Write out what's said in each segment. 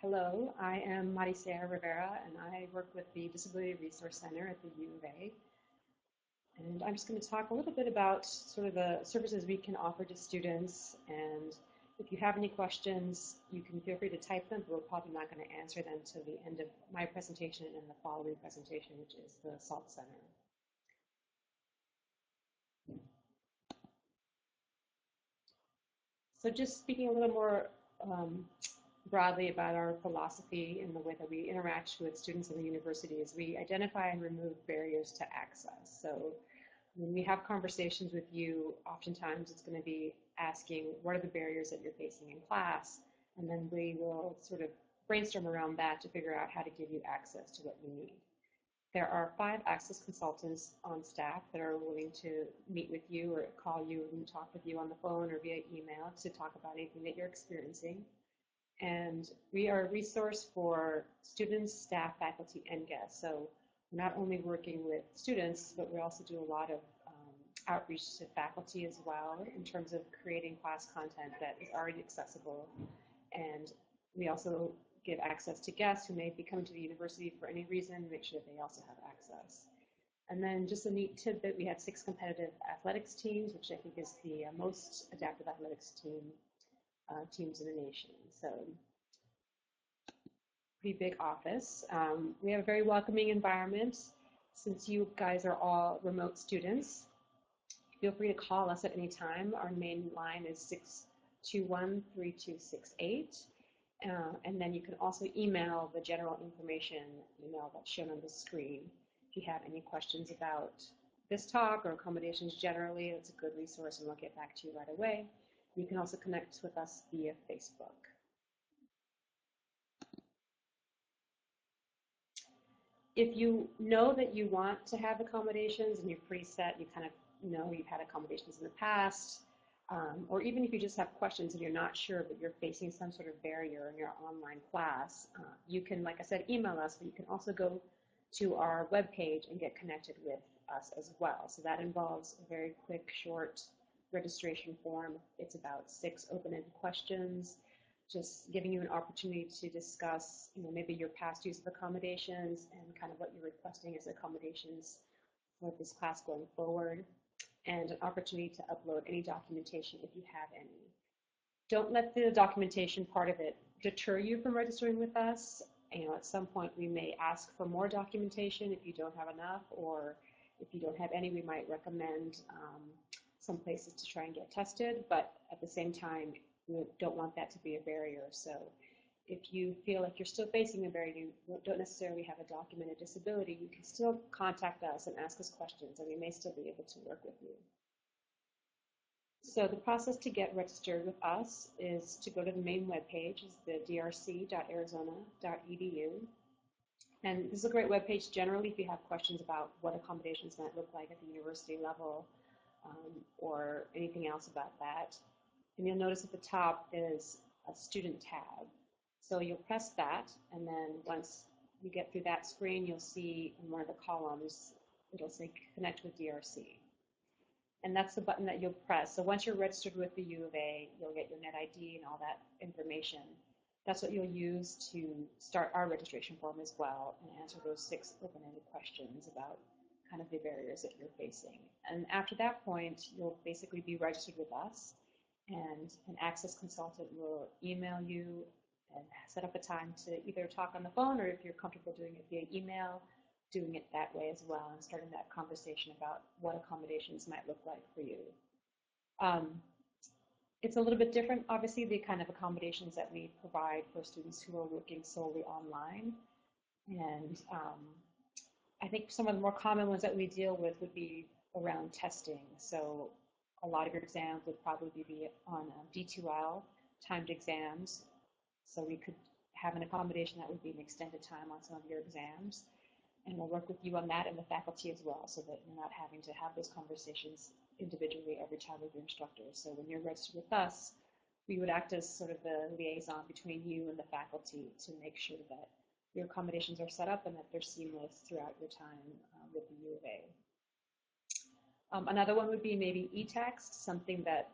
Hello, I am Maricea Rivera, and I work with the Disability Resource Center at the U of A. And I'm just going to talk a little bit about sort of the services we can offer to students. And if you have any questions, you can feel free to type them, but we're probably not going to answer them until the end of my presentation and the following presentation, which is the SALT Center. So just speaking a little more broadly about our philosophy and the way that we interact with students in the university is we identify and remove barriers to access. So when we have conversations with you, oftentimes it's going to be asking what are the barriers that you're facing in class, and then we will sort of brainstorm around that to figure out how to give you access to what you need. There are 5 access consultants on staff that are willing to meet with you or call you and talk with you on the phone or via email to talk about anything that you're experiencing. And we are a resource for students, staff, faculty, and guests. So we're not only working with students, but we also do a lot of outreach to faculty as well in terms of creating class content that is already accessible. And we also give access to guests who may be coming to the university for any reason, make sure that they also have access. And then just a neat tidbit, we have 6 competitive athletics teams, which I think is the most adaptive athletics teams in the nation. So pretty big office. We have a very welcoming environment. Since you guys are all remote students, feel free to call us at any time. Our main line is 621-3268. And then you can also email the general information email that's shown on the screen. If you have any questions about this talk or accommodations generally, it's a good resource and we'll get back to you right away. You can also connect with us via Facebook. If you know that you want to have accommodations and you're pretty set, you kind of know you've had accommodations in the past, or even if you just have questions and you're not sure, but you're facing some sort of barrier in your online class, you can, like I said, email us, but you can also go to our webpage and get connected with us as well. So that involves a very quick, short registration form. It's about 6 open-ended questions, just giving you an opportunity to discuss, maybe your past use of accommodations and kind of what you're requesting as accommodations for this class going forward, and an opportunity to upload any documentation if you have any. Don't let the documentation part of it deter you from registering with us. At some point we may ask for more documentation if you don't have enough, or if you don't have any, we might recommend some places to try and get tested, but at the same time, we don't want that to be a barrier. So if you feel like you're still facing a barrier, you don't necessarily have a documented disability, you can still contact us and ask us questions, and we may still be able to work with you. So the process to get registered with us is to go to the main webpage, is the drc.arizona.edu. And this is a great webpage generally if you have questions about what accommodations might look like at the university level, or anything else about that. And you'll notice at the top is a student tab. So you'll press that, and then once you get through that screen, you'll see in one of the columns, it'll say Connect with DRC. And that's the button that you'll press. So once you're registered with the U of A, you'll get your net ID and all that information. That's what you'll use to start our registration form as well and answer those 6 open-ended questions about kind of the barriers that you're facing. And after that point, you'll basically be registered with us, and an access consultant will email you and set up a time to either talk on the phone, or if you're comfortable doing it via email, doing it that way as well, and starting that conversation about what accommodations might look like for you. It's a little bit different, obviously, the kind of accommodations that we provide for students who are working solely online. And I think some of the more common ones that we deal with would be around testing. So a lot of your exams would probably be on D2L, timed exams. So we could have an accommodation that would be an extended time on some of your exams. And we'll work with you on that and the faculty as well, so that you're not having to have those conversations individually every time with your instructors. So when you're registered with us, we would act as sort of the liaison between you and the faculty to make sure that your accommodations are set up and that they're seamless throughout your time with the U of A. Another one would be maybe e-text, something that,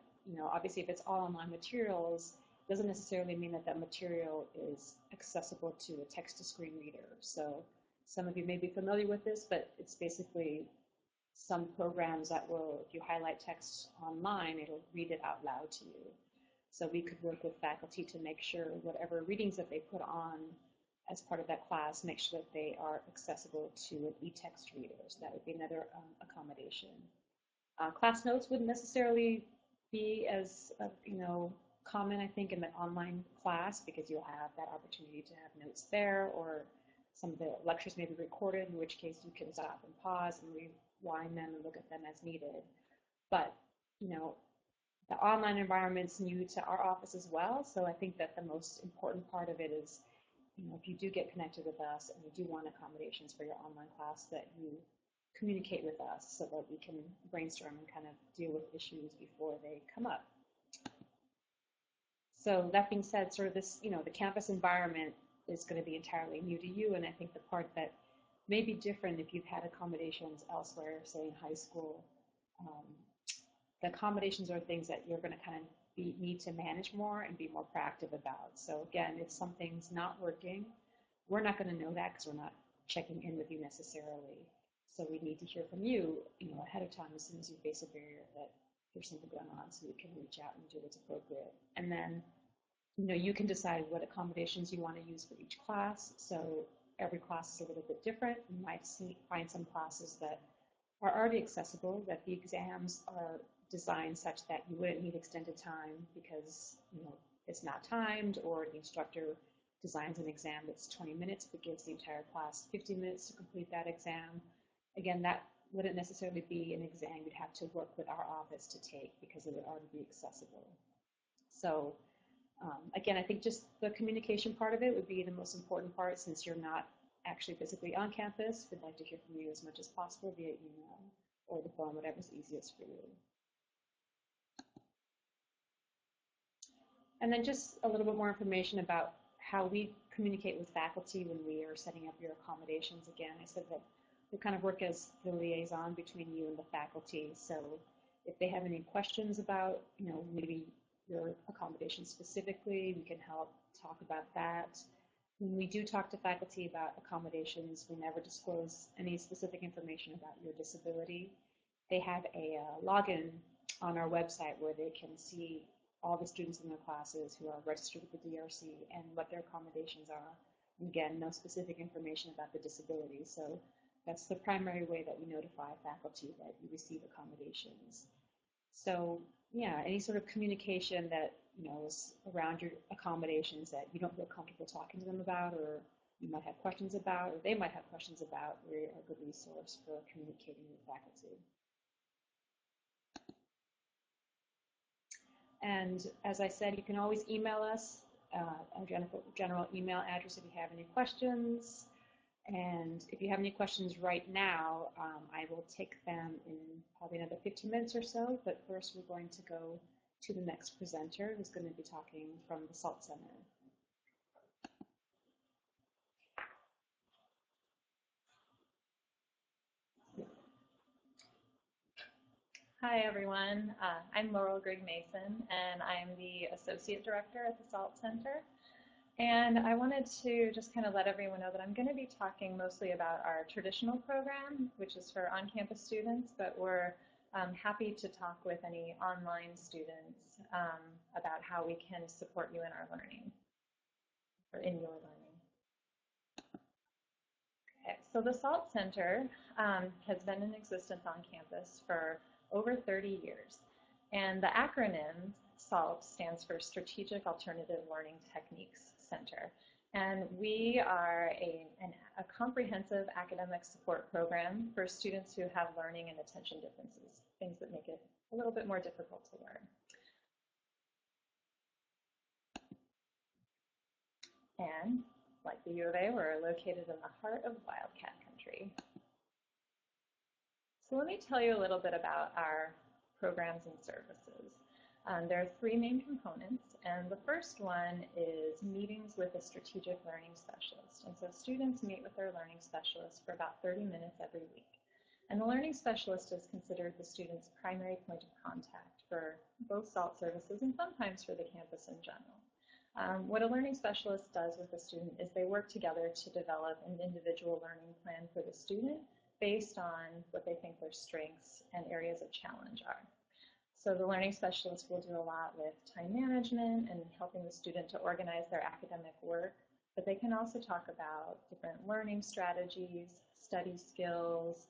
obviously if it's all online materials, doesn't necessarily mean that that material is accessible to a text-to-screen reader. So some of you may be familiar with this, but it's basically some programs that will, if you highlight text online, it'll read it out loud to you. So we could work with faculty to make sure whatever readings that they put on as part of that class, make sure that they are accessible to an e-text reader. So that would be another accommodation. Class notes wouldn't necessarily be as common, I think, in the online class because you'll have that opportunity to have notes there, or some of the lectures may be recorded, in which case you can stop and pause and rewind them and look at them as needed. But the online environment's new to our office as well, so I think that the most important part of it is, if you do get connected with us and you do want accommodations for your online class, that you communicate with us so that we can brainstorm and kind of deal with issues before they come up. So that being said, sort of this, the campus environment is going to be entirely new to you, and I think the part that may be different if you've had accommodations elsewhere, say in high school, the accommodations are things that you're going to kind of need to manage more and be more proactive about. So again, if something's not working, we're not going to know that because we're not checking in with you necessarily. So we need to hear from you, ahead of time as soon as you face a barrier that there's something going on, so you can reach out and do what's appropriate. And then, you can decide what accommodations you want to use for each class. So every class is a little bit different. You might find some classes that are already accessible, that the exams are designed such that you wouldn't need extended time because it's not timed, or the instructor designs an exam that's 20 minutes but gives the entire class 50 minutes to complete that exam. Again, that wouldn't necessarily be an exam you'd have to work with our office to take because it would already be accessible. So again, I think just the communication part of it would be the most important part, since you're not actually physically on campus. We'd like to hear from you as much as possible via email or the phone, whatever's easiest for you. And then just a little bit more information about how we communicate with faculty when we are setting up your accommodations. Again, I said that we kind of work as the liaison between you and the faculty. So if they have any questions about, maybe your accommodation specifically, we can help talk about that. When we do talk to faculty about accommodations, we never disclose any specific information about your disability. They have a login on our website where they can see all the students in their classes who are registered with the DRC and what their accommodations are. And again, no specific information about the disability. So that's the primary way that we notify faculty that you receive accommodations. So yeah, any sort of communication that is around your accommodations that you don't feel comfortable talking to them about, or you might have questions about, or they might have questions about, we're a good resource for communicating with faculty. And as I said, you can always email us, our general email address if you have any questions. And if you have any questions right now, I will take them in probably another 15 minutes or so. But first, we're going to go to the next presenter, who's going to be talking from the SALT Center. Hi, everyone. I'm Laurel Grigg Mason, and I'm the Associate Director at the SALT Center. And I wanted to just kind of let everyone know that I'm going to be talking mostly about our traditional program, which is for on-campus students, but we're happy to talk with any online students about how we can support you in our learning, or in your learning. Okay, so the SALT Center has been in existence on campus for over 30 years. And the acronym SALT stands for Strategic Alternative Learning Techniques Center. And we are a comprehensive academic support program for students who have learning and attention differences, things that make it a little bit more difficult to learn. And like the U of A, we're located in the heart of Wildcat Country. So let me tell you a little bit about our programs and services. There are three main components, and the first one is meetings with a strategic learning specialist. And so students meet with their learning specialist for about 30 minutes every week. And the learning specialist is considered the student's primary point of contact for both SALT services and sometimes for the campus in general. What a learning specialist does with a student is they work together to develop an individual learning plan for the student based on what they think their strengths and areas of challenge are. So the learning specialist will do a lot with time management and helping the student to organize their academic work, but they can also talk about different learning strategies, study skills,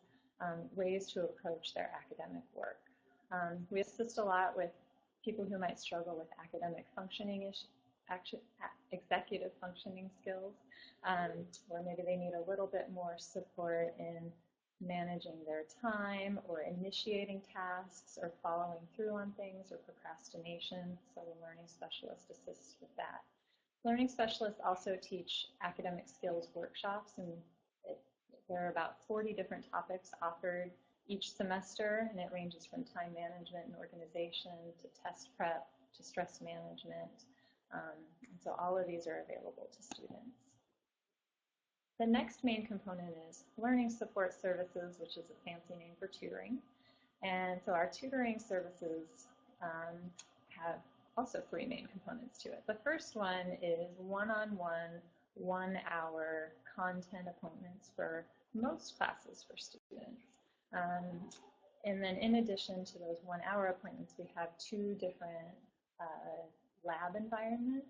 ways to approach their academic work. We assist a lot with people who might struggle with academic functioning executive functioning skills, or maybe they need a little bit more support in managing their time or initiating tasks or following through on things or procrastination. So the learning specialist assists with that. Learning specialists also teach academic skills workshops, and there are about 40 different topics offered each semester, and it ranges from time management and organization to test prep to stress management. And so all of these are available to students. The next main component is learning support services, which is a fancy name for tutoring. And so our tutoring services have also three main components to it. The first one is one-on-one, 1 hour content appointments for most classes for students. And then in addition to those 1 hour appointments, we have two different lab environments.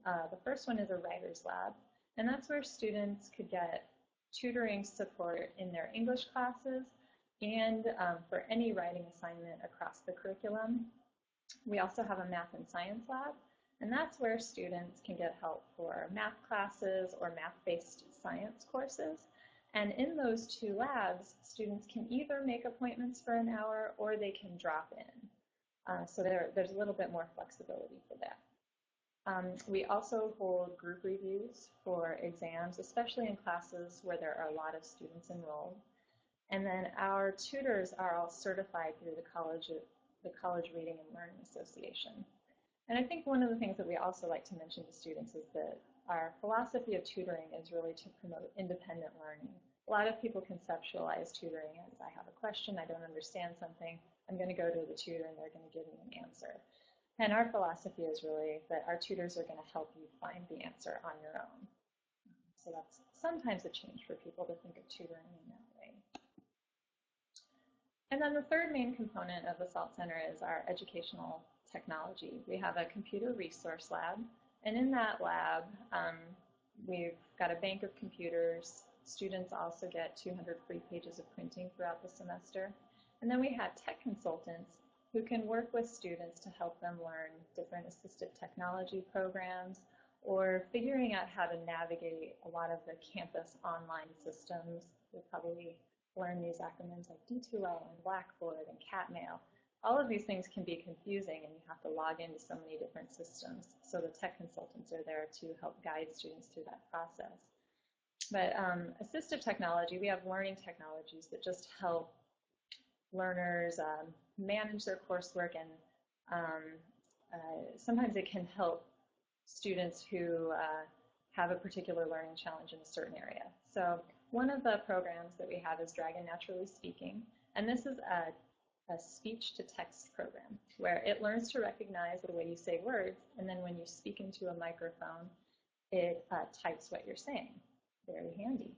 The first one is a writer's lab, and that's where students could get tutoring support in their English classes and for any writing assignment across the curriculum. We also have a math and science lab, and that's where students can get help for math classes or math-based science courses. And in those two labs, students can either make appointments for an hour or they can drop in. So there's a little bit more flexibility for that. We also hold group reviews for exams, especially in classes where there are a lot of students enrolled. And then our tutors are all certified through the College Reading and Learning Association. And I think one of the things that we also like to mention to students is that our philosophy of tutoring is really to promote independent learning. A lot of people conceptualize tutoring as I have a question, I don't understand something, I'm going to go to the tutor and they're going to give me an answer. And our philosophy is really that our tutors are going to help you find the answer on your own. So that's sometimes a change for people to think of tutoring in that way. And then the third main component of the SALT Center is our educational technology. We have a computer resource lab, and in that lab, we've got a bank of computers. Students also get 200 free pages of printing throughout the semester. And then we have tech consultants who can work with students to help them learn different assistive technology programs or figuring out how to navigate a lot of the campus online systems. You'll probably learn these acronyms like D2L and Blackboard and CatMail. All of these things can be confusing and you have to log into so many different systems. So the tech consultants are there to help guide students through that process. But assistive technology, we have learning technologies that just help learners manage their coursework, and sometimes it can help students who have a particular learning challenge in a certain area. So one of the programs that we have is Dragon Naturally Speaking, and this is a speech-to-text program where it learns to recognize the way you say words, and then when you speak into a microphone, it types what you're saying. Very handy.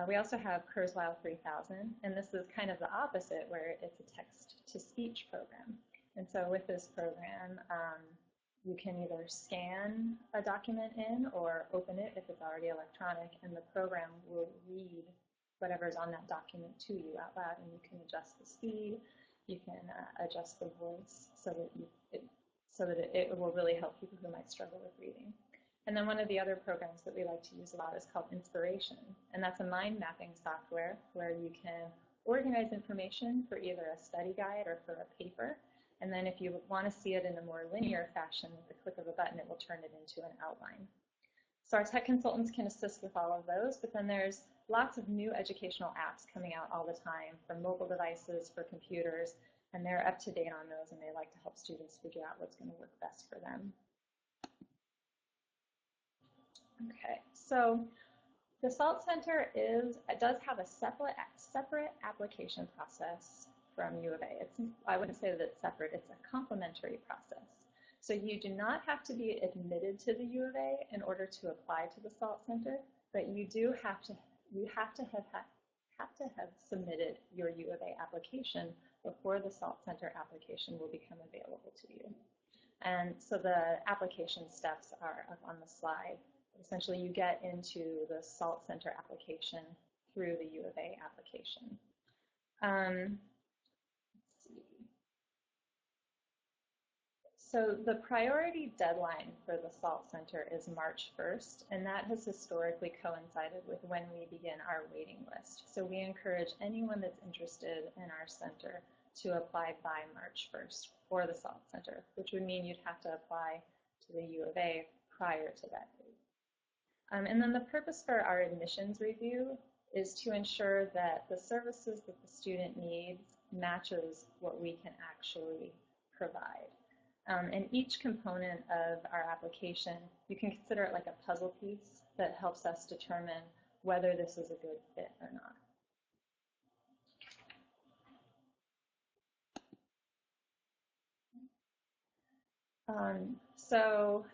We also have Kurzweil 3000, and this is kind of the opposite, where it's a text-to-speech program. And so with this program, you can either scan a document in or open it if it's already electronic, and the program will read whatever's on that document to you out loud, and you can adjust the speed, you can adjust the voice so that it will really help people who might struggle with reading. And then one of the other programs that we like to use a lot is called Inspiration, and that's a mind mapping software where you can organize information for either a study guide or for a paper, and then if you want to see it in a more linear fashion, with the click of a button, it will turn it into an outline. So our tech consultants can assist with all of those, but then there's lots of new educational apps coming out all the time for mobile devices, for computers, and they're up to date on those, and they like to help students figure out what's going to work best for them. Okay, so the SALT Center does have a separate application process from U of A. I wouldn't say that it's separate, it's a complementary process. So you do not have to be admitted to the U of A in order to apply to the SALT Center, but you have to have submitted your U of A application before the SALT Center application will become available to you. And so the application steps are up on the slide. Essentially, you get into the SALT Center application through the U of A application. Let's see. So the priority deadline for the SALT Center is March 1st, and that has historically coincided with when we begin our waiting list. So we encourage anyone that's interested in our center to apply by March 1st for the SALT Center, which would mean you'd have to apply to the U of A prior to that date. And then the purpose for our admissions review is to ensure that the services that the student needs matches what we can actually provide. And each component of our application, you can consider it like a puzzle piece that helps us determine whether this is a good fit or not. So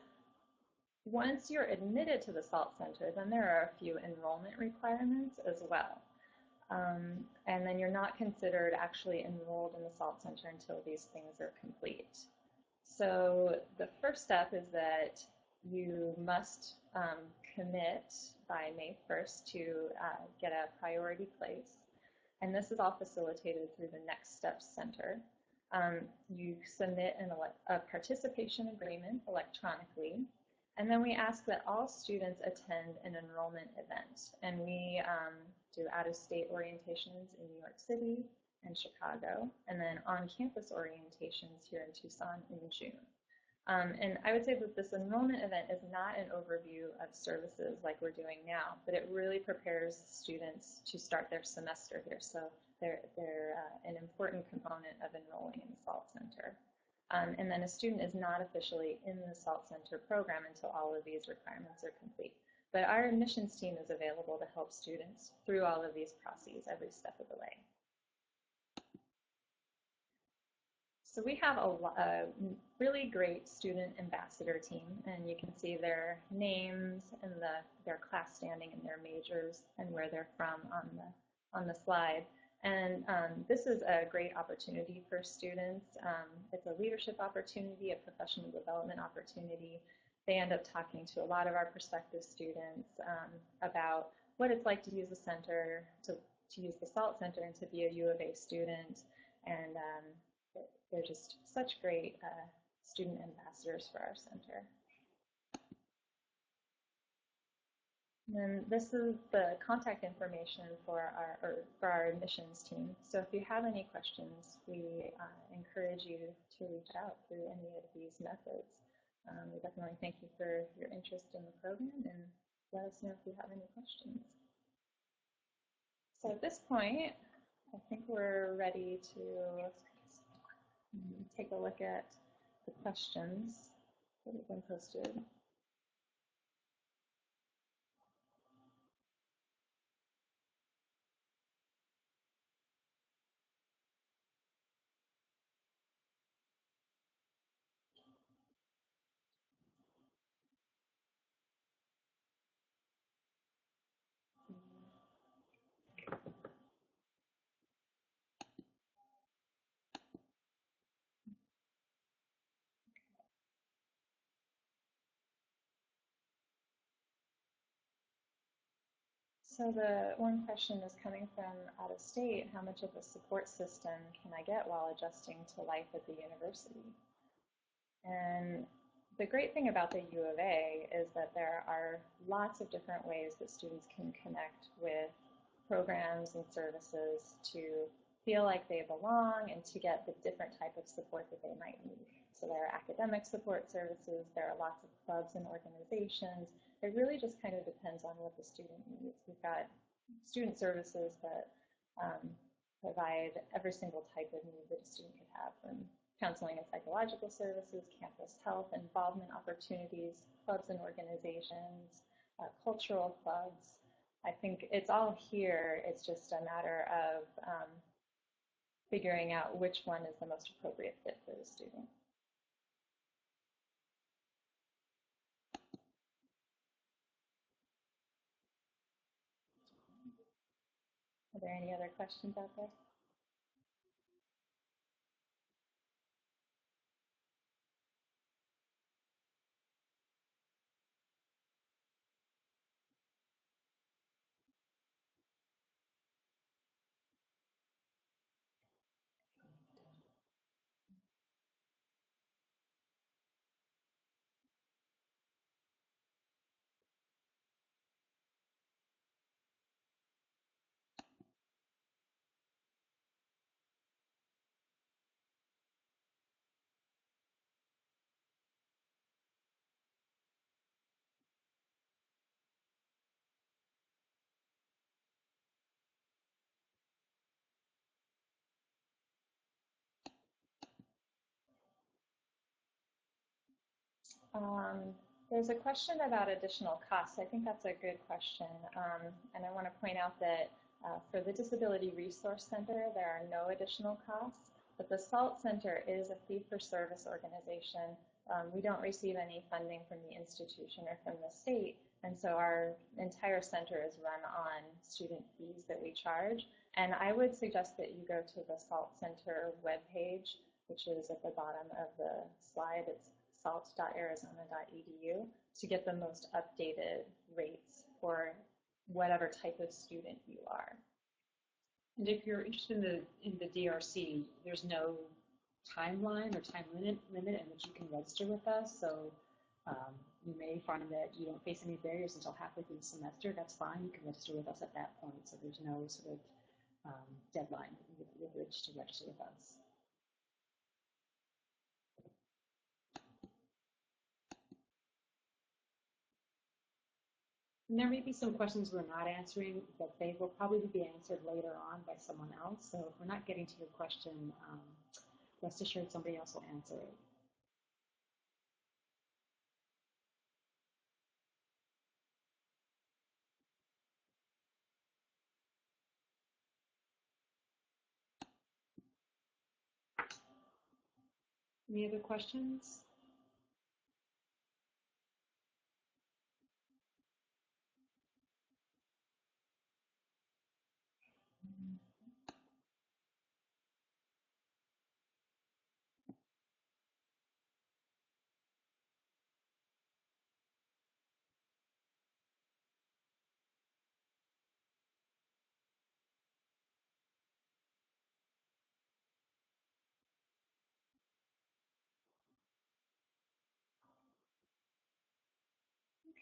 once you're admitted to the SALT Center, then there are a few enrollment requirements as well. And then you're not considered actually enrolled in the SALT Center until these things are complete. So the first step is that you must commit by May 1st to get a priority place. And this is all facilitated through the Next Steps Center. You submit a participation agreement electronically, and then we ask that all students attend an enrollment event. And we do out-of-state orientations in New York City and Chicago, and then on-campus orientations here in Tucson in June. And I would say that this enrollment event is not an overview of services like we're doing now, but it really prepares students to start their semester here. So they're an important component of enrolling in the SALT Center. And then a student is not officially in the SALT Center program until all of these requirements are complete. But our admissions team is available to help students through all of these processes every step of the way. So we have a really great student ambassador team, and you can see their names and their class standing and their majors and where they're from on the slide. And this is a great opportunity for students. It's a leadership opportunity, a professional development opportunity. They end up talking to a lot of our prospective students about what it's like to use the center, to use the SALT Center, and to be a U of A student. And they're just such great student ambassadors for our center. And then this is the contact information for our admissions team. So if you have any questions, we encourage you to reach out through any of these methods. We definitely thank you for your interest in the program, and let us know if you have any questions. So at this point, I think we're ready to take a look at the questions that have been posted. So the one question is coming from out of state: how much of a support system can I get while adjusting to life at the university? And the great thing about the U of A is that there are lots of different ways that students can connect with programs and services to feel like they belong and to get the different type of support that they might need. So there are academic support services, there are lots of clubs and organizations. It really just kind of depends on what the student needs. We've got student services that provide every single type of need that a student could have, from counseling and psychological services, campus health, involvement opportunities, clubs and organizations, cultural clubs. I think it's all here. It's just a matter of figuring out which one is the most appropriate fit for the student. any other questions out there? There's a question about additional costs. I think that's a good question. And I want to point out that for the Disability Resource Center, there are no additional costs, but the SALT Center is a fee-for-service organization. We don't receive any funding from the institution or from the state, and so our entire center is run on student fees that we charge. And I would suggest that you go to the SALT Center webpage, which is at the bottom of the slide. It's salt.arizona.edu to get the most updated rates for whatever type of student you are. And if you're interested in the DRC, there's no timeline or time limit in which you can register with us. So you may find that you don't face any barriers until halfway through the semester. That's fine. You can register with us at that point. So there's no sort of deadline with which to register with us. And there may be some questions we're not answering, but they will probably be answered later on by someone else. So if we're not getting to your question, rest assured somebody else will answer it. Any other questions?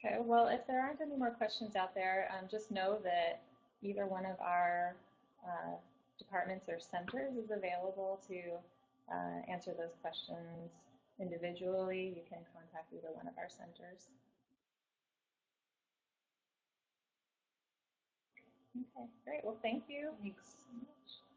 Okay, well, if there aren't any more questions out there, just know that either one of our departments or centers is available to answer those questions individually. You can contact either one of our centers. Okay, great. Well, thank you. Thanks. So much.